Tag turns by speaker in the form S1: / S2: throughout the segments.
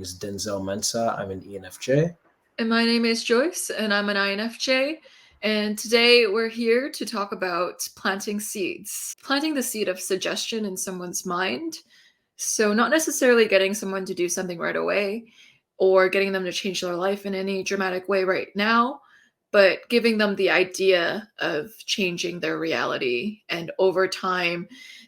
S1: name is Denzel Mensah. I'm an ENFJ.
S2: And my name is Joyce, and I'm an INFJ. And today we're here to talk about planting seeds. Planting the seed of suggestion in someone's mind. So, not necessarily getting someone to do something right away or getting them to change their life in any dramatic way right now, but giving them the idea of changing their reality. And over time,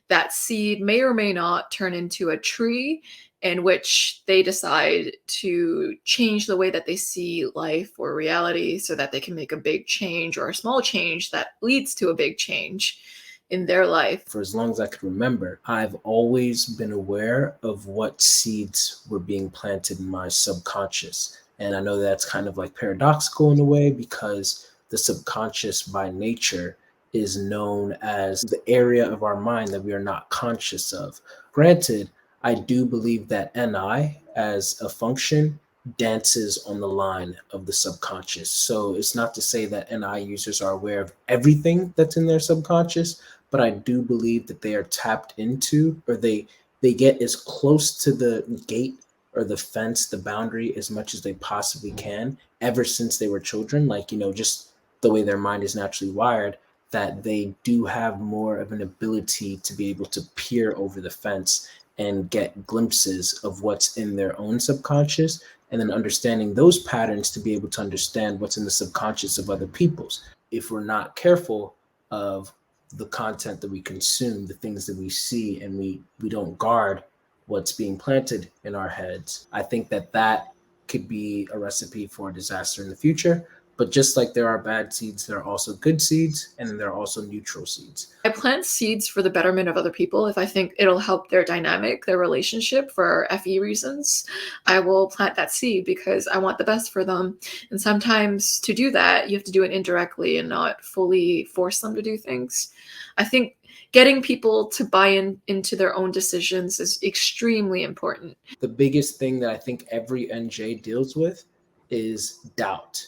S2: that seed may or may not turn into a tree in which they decide to change the way that they see life or reality so that they can make a big change or a small change that leads to a big change in their life.
S1: For as long as I can remember, I've always been aware of what seeds were being planted in my subconscious. And I know that's kind of like paradoxical in a way because the subconscious by nature is known as the area of our mind that we are not conscious of. Granted, I do believe that NI as a function dances on the line of the subconscious. So it's not to say that NI users are aware of everything that's in their subconscious, but I do believe that they are tapped into, or they get as close to the gate or the fence, the boundary, as much as they possibly can ever since they were children. Like, just the way their mind is naturally wired, that they do have more of an ability to be able to peer over the fence and get glimpses of what's in their own subconscious, and then understanding those patterns to be able to understand what's in the subconscious of other people's. If we're not careful of the content that we consume, the things that we see, and we don't guard what's being planted in our heads, I think that could be a recipe for disaster in the future. But just like there are bad seeds, there are also good seeds, and then there are also neutral seeds.
S2: I plant seeds for the betterment of other people. If I think it'll help their dynamic, their relationship for FE reasons, I will plant that seed because I want the best for them. And sometimes to do that, you have to do it indirectly and not fully force them to do things. I think getting people to buy into their own decisions is extremely important.
S1: The biggest thing that I think every NJ deals with is doubt.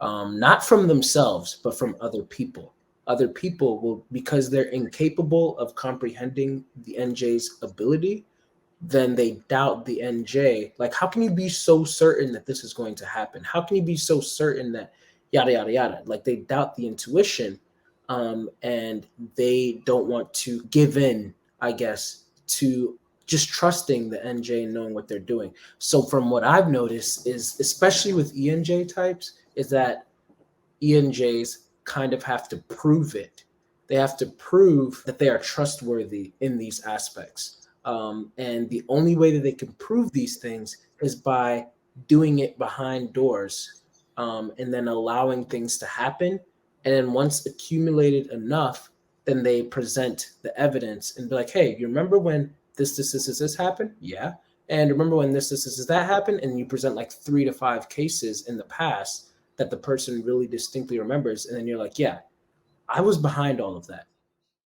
S1: Not from themselves, but from other people. Other people will, because they're incapable of comprehending the NJ's ability, then they doubt the NJ. Like, how can you be so certain that this is going to happen? How can you be so certain that yada, yada, yada? Like, they doubt the intuition, and they don't want to give in, I guess, to just trusting the NJ and knowing what they're doing. So from what I've noticed is, especially with ENJ types, is that ENJs kind of have to prove it. They have to prove that they are trustworthy in these aspects. And the only way that they can prove these things is by doing it behind doors, and then allowing things to happen. And then once accumulated enough, then they present the evidence and be like, hey, you remember when this happened? Yeah. And remember when this, that happened? And you present like 3 to 5 cases in the past that the person really distinctly remembers. And then you're like, yeah, I was behind all of that.